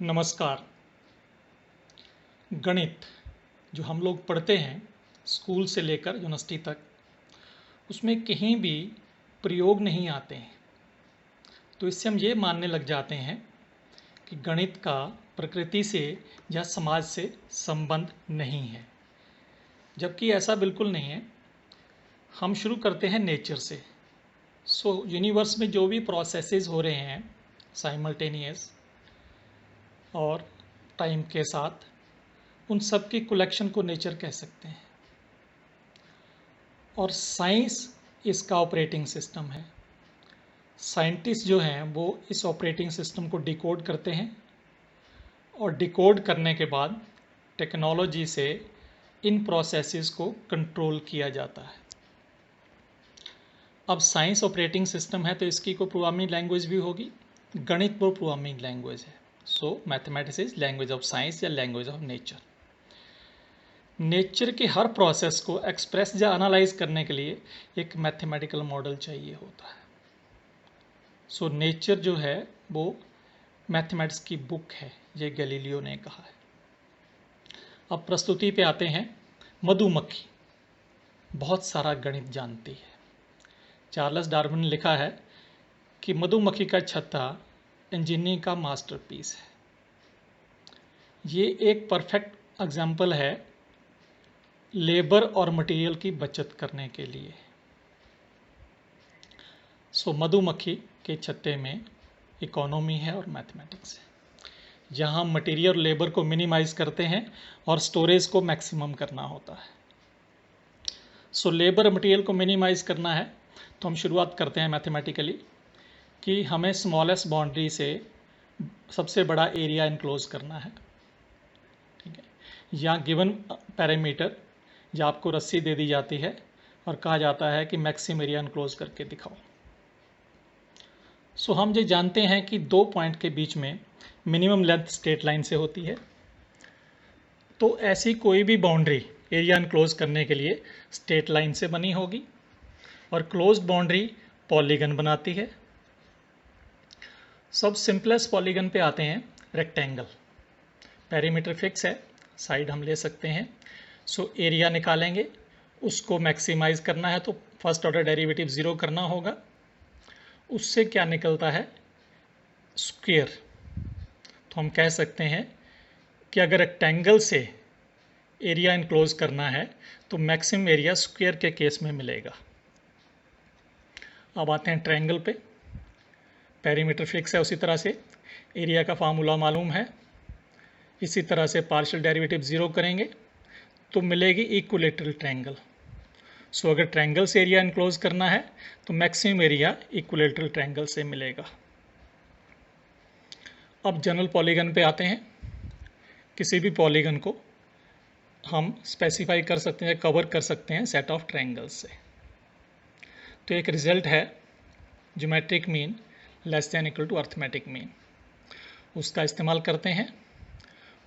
नमस्कार। गणित जो हम लोग पढ़ते हैं स्कूल से लेकर यूनिवर्सिटी तक, उसमें कहीं भी प्रयोग नहीं आते हैं। तो इससे हम ये मानने लग जाते हैं कि गणित का प्रकृति से या समाज से संबंध नहीं है, जबकि ऐसा बिल्कुल नहीं है। हम शुरू करते हैं नेचर से। यूनिवर्स में जो भी प्रोसेसेस हो रहे हैं साइमल्टेनियस और टाइम के साथ, उन सब की कलेक्शन को नेचर कह सकते हैं। और साइंस इसका ऑपरेटिंग सिस्टम है। साइंटिस्ट जो हैं वो इस ऑपरेटिंग सिस्टम को डिकोड करते हैं और डिकोड करने के बाद टेक्नोलॉजी से इन प्रोसेसेस को कंट्रोल किया जाता है। अब साइंस ऑपरेटिंग सिस्टम है तो इसकी कोई प्रोग्रामिंग लैंग्वेज भी होगी। गणित वो प्रोग्रामिंग लैंग्वेज है। So mathematics is language of science या लैंग्वेज ऑफ नेचर। नेचर के हर प्रोसेस को एक्सप्रेस या एनालाइज करने के लिए एक मैथमेटिकल मॉडल चाहिए होता है। सो नेचर जो है वो मैथमेटिक्स की बुक है, ये गैलीलियो ने कहा है। अब प्रस्तुति पे आते हैं। मधुमक्खी बहुत सारा गणित जानती है। चार्ल्स डार्विन ने लिखा है कि मधुमक्खी का छत्ता इंजीनियरिंग का मास्टरपीस है। ये एक परफेक्ट एग्जाम्पल है लेबर और मटेरियल की बचत करने के लिए। मधुमक्खी के छत्ते में इकोनॉमी है और मैथमेटिक्स है। जहाँ हम मटेरियल और लेबर को मिनिमाइज करते हैं और स्टोरेज को मैक्सिमम करना होता है। लेबर मटेरियल को मिनिमाइज करना है तो हम शुरुआत करते हैं मैथमेटिकली कि हमें स्मॉलेस्ट बाउंड्री से सबसे बड़ा एरिया इनक्लोज करना है। ठीक है, या गिवन पैरामीटर या आपको रस्सी दे दी जाती है और कहा जाता है कि मैक्सिमम एरिया इनक्लोज करके दिखाओ। हम ये जानते हैं कि दो पॉइंट के बीच में मिनिमम लेंथ स्ट्रेट लाइन से होती है। तो ऐसी कोई भी बाउंड्री एरिया इनक्लोज करने के लिए स्ट्रेट लाइन से बनी होगी और क्लोज्ड बाउंड्री पॉलीगन बनाती है। सब सिंपलेस्ट पॉलीगन पे आते हैं रेक्टेंगल। पेरीमीटर फिक्स है, साइड हम ले सकते हैं। एरिया निकालेंगे, उसको मैक्सिमाइज करना है तो फर्स्ट ऑर्डर डेरिवेटिव 0 करना होगा। उससे क्या निकलता है? स्क्वायर। तो हम कह सकते हैं कि अगर रेक्टेंगल से एरिया इनक्लोज करना है तो मैक्सिमम एरिया स्क्वायर के केस में मिलेगा। अब आते हैं ट्रायंगल पे। पेरीमीटर फिक्स है, उसी तरह से एरिया का फार्मूला मालूम है। इसी तरह से पार्शियल डेरिवेटिव 0 करेंगे तो मिलेगी इक्विलेटरल ट्रायंगल। अगर ट्रायंगल से एरिया इनक्लोज करना है तो मैक्सिमम एरिया इक्विलेटरल ट्रायंगल से मिलेगा। अब जनरल पॉलीगन पे आते हैं। किसी भी पॉलीगन को हम स्पेसिफाई कर सकते हैं, कवर कर सकते हैं सेट ऑफ ट्रायंगल्स से। तो एक रिजल्ट है geometric mean less than equal to arithmetic mean, उसका इस्तेमाल करते हैं।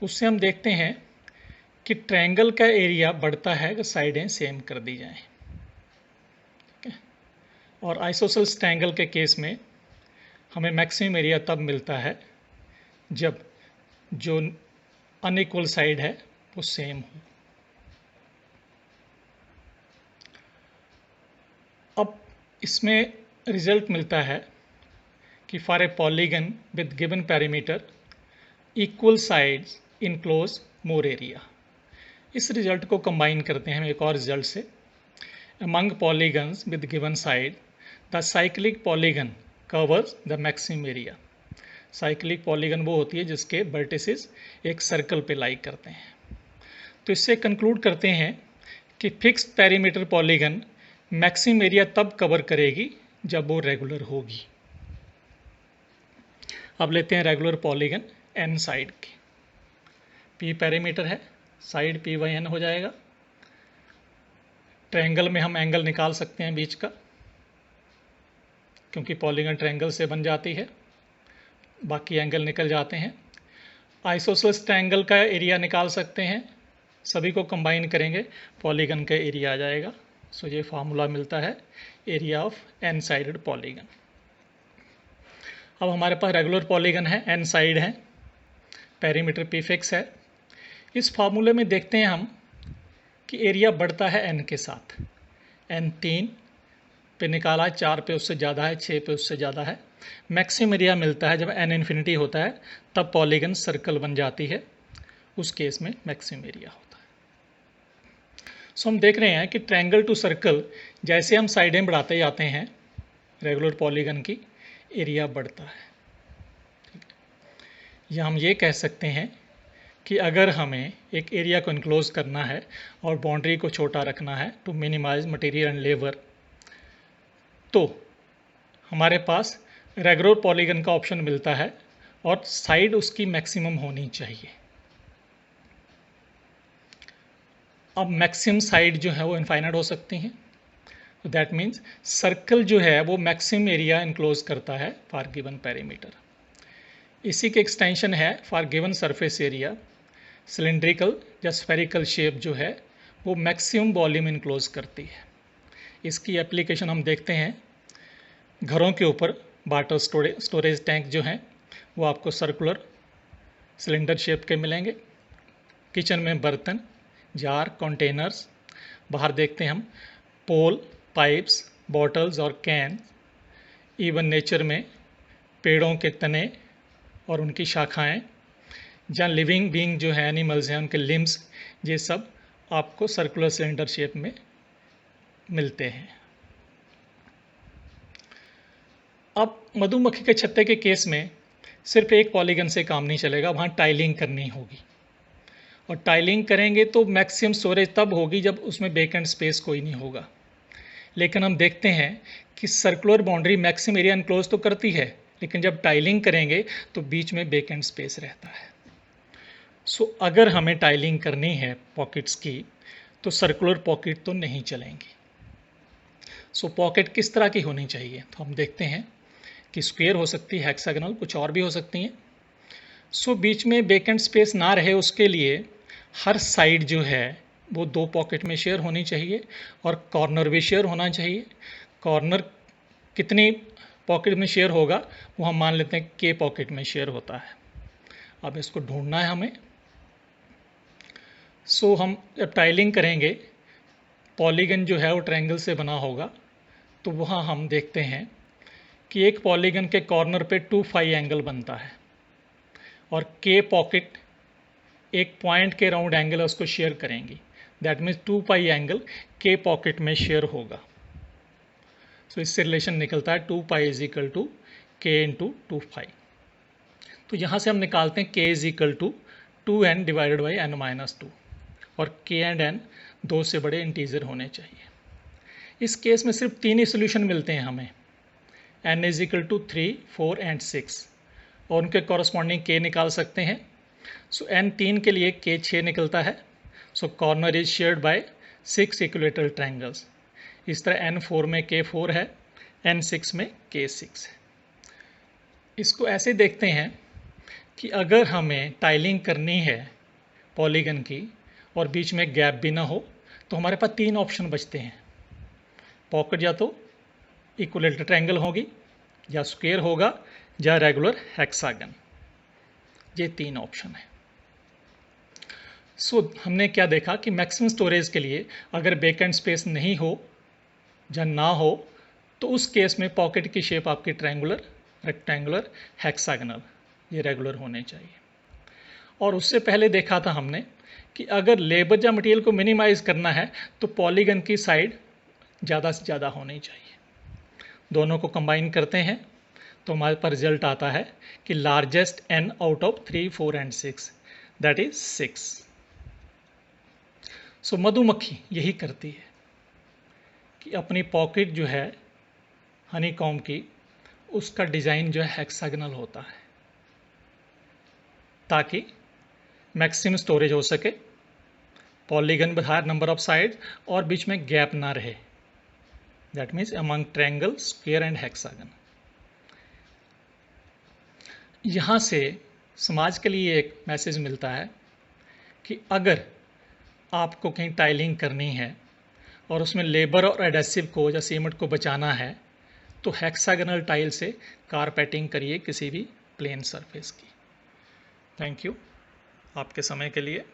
उससे हम देखते हैं कि ट्रायंगल का एरिया बढ़ता है अगर साइडें सेम कर दी जाएं। ठीक है, और आइसोसेलेस ट्रायंगल के केस में हमें मैक्सिमम एरिया तब मिलता है जब जो अनइक्वल साइड है वो सेम हो। अब इसमें रिजल्ट मिलता है कि for a polygon with given parameter equal sides enclose more area. इस रिजल्ट को कंबाइन करते हैं हम एक और रिजल्ट से। Among polygons with given side the cyclic polygon covers the maximum area. Cyclic polygon वो होती है जिसके वर्टिसेस एक सर्कल पे लाई करते हैं। तो इससे कंक्लूड करते हैं कि fixed parameter polygon maximum area तब कवर करेगी जब वो रेगुलर होगी। अब लेते हैं रेगुलर पॉलीगन n साइड की। p पैरामीटर है, साइड p बाई n हो जाएगा। ट्रायंगल में हम एंगल निकाल सकते हैं बीच का, क्योंकि पॉलीगन ट्रायंगल से बन जाती है, बाकी एंगल निकल जाते हैं। आइसोसेलेस ट्रायंगल का एरिया निकाल सकते हैं, सभी को कंबाइन करेंगे पॉलीगन का एरिया आ जाएगा। ये फार्मूला मिलता है area of n sided polygon. अब हमारे पास रेगुलर पॉलीगन है, n साइड है, पेरीमीटर पी फिक्स है। इस फार्मूले में देखते हैं हम कि एरिया बढ़ता है n के साथ। n 3 पे निकाला है, 4 पे उससे ज़्यादा है, 6 पे उससे ज़्यादा है। मैक्सिमम एरिया मिलता है जब n इन्फिनिटी होता है, तब पॉलीगन सर्कल बन जाती है, उस केस में मैक्सिमम एरिया होता है। सो हम देख रहे हैं कि ट्रायंगल टू सर्कल जैसे हम साइडें बढ़ाते जाते हैं रेगुलर पॉलीगन की, एरिया बढ़ता है। ठीक है, या हम ये कह सकते हैं कि अगर हमें एक एरिया को इनक्लोज करना है और बाउंड्री को छोटा रखना है to minimize material and labour, तो हमारे पास रेगुलर पॉलीगन का ऑप्शन मिलता है और साइड उसकी मैक्सिमम होनी चाहिए। अब मैक्सिमम साइड जो है वो इनफाइनाइट हो सकती हैं, तो दैट मीन्स सर्कल जो है वो मैक्सिमम एरिया इनक्लोज करता है फॉर गिवन पेरीमीटर। इसी के एक्सटेंशन है for given surface area cylindrical या स्फेरिकल शेप जो है वो मैक्सिमम वॉल्यूम इनक्लोज करती है। इसकी एप्लीकेशन हम देखते हैं घरों के ऊपर। वाटर स्टोरेज टैंक जो हैं वो आपको सर्कुलर सिलेंडर शेप के मिलेंगे। किचन में बर्तन, जार, कंटेनर्स। बाहर देखते हैं हम पोल, पाइप्स, बॉटल्स और कैन। इवन नेचर में पेड़ों के तने और उनकी शाखाएं, जहाँ लिविंग बीइंग जो है एनिमल्स हैं उनके लिम्स, ये सब आपको सर्कुलर सिलेंडर शेप में मिलते हैं। अब मधुमक्खी के छत्ते के केस में सिर्फ एक पॉलीगन से काम नहीं चलेगा, वहाँ टाइलिंग करनी होगी। और टाइलिंग करेंगे तो मैक्सिमम स्टोरेज तब होगी जब उसमें वेकेंट स्पेस कोई नहीं होगा। लेकिन हम देखते हैं कि circular boundary maximum area enclose तो करती है, लेकिन जब टाइलिंग करेंगे तो बीच में वेकेंट स्पेस रहता है। सो अगर हमें टाइलिंग करनी है पॉकेट्स की, तो सर्कुलर पॉकेट तो नहीं चलेंगी। सो पॉकेट किस तरह की होनी चाहिए, तो हम देखते हैं कि स्क्वायर हो सकती है, हेक्सागोनल, कुछ और भी हो सकती हैं। सो बीच में वेकेंट स्पेस ना रहे उसके लिए हर साइड जो है वो 2 पॉकेट में शेयर होनी चाहिए और कॉर्नर भी शेयर होना चाहिए। कॉर्नर कितनी पॉकेट में शेयर होगा वो हम मान लेते हैं K पॉकेट में शेयर होता है। अब इसको ढूंढना है हमें। सो हम जब टाइलिंग करेंगे, पॉलीगन जो है वो ट्रायंगल से बना होगा, तो वहाँ हम देखते हैं कि एक पॉलीगन के कॉर्नर पे 2 फाई एंगल बनता है और K पॉकेट एक पॉइंट के राउंड एंगल है उसको शेयर करेंगी। That means 2 pi angle K pocket में शेयर होगा। सो इससे रिलेशन निकलता है 2 pi is equal to K into 2 phi. तो यहाँ से हम निकालते हैं K is equal to 2n divided by n minus 2 और K एंड n 2 से बड़े इंटीजर होने चाहिए। इस केस में सिर्फ 3 ही सोल्यूशन मिलते हैं हमें, n is equal to 3, 4 and 6, और उनके कॉरस्पॉन्डिंग K निकाल सकते हैं। सो n 3 के लिए K 6 निकलता है। So corner is shared by 6 equilateral triangles. इस तरह n 4 में K 4 है, n 6 में K 6 है। इसको ऐसे देखते हैं कि अगर हमें टाइलिंग करनी है पॉलीगन की और बीच में गैप भी ना हो, तो हमारे पास 3 ऑप्शन बचते हैं। पॉकेट या तो इक्विलेटरल ट्रायंगल होगी, या स्क्वायर होगा, या रेगुलर हेक्सागन। ये 3 ऑप्शन है। सो हमने क्या देखा कि मैक्सिमम स्टोरेज के लिए अगर वेकेंट स्पेस नहीं हो या ना हो, तो उस केस में पॉकेट की शेप आपकी ट्रायंगुलर, रेक्टेंगुलर, हेक्सागनल, ये रेगुलर होने चाहिए। और उससे पहले देखा था हमने कि अगर लेबर या मटेरियल को मिनिमाइज करना है तो पॉलीगन की साइड ज़्यादा से ज़्यादा होनी चाहिए। दोनों को कंबाइन करते हैं तो हमारे पास रिजल्ट आता है कि largest n out of 3, 4 and 6, that is 6। सो मधुमक्खी यही करती है कि अपनी पॉकेट जो है हनी कॉम्ब की, उसका डिज़ाइन जो है हेक्सागनल होता है ताकि मैक्सिमम स्टोरेज हो सके, polygon with higher number of side और बीच में गैप ना रहे। That means among triangle, square and hexagon. यहाँ से समाज के लिए एक मैसेज मिलता है कि अगर आपको कहीं टाइलिंग करनी है और उसमें लेबर और एडेसिव को या सीमेंट को बचाना है, तो हेक्सागनल टाइल से कारपेटिंग करिए किसी भी प्लेन सरफेस की। Thank you. आपके समय के लिए।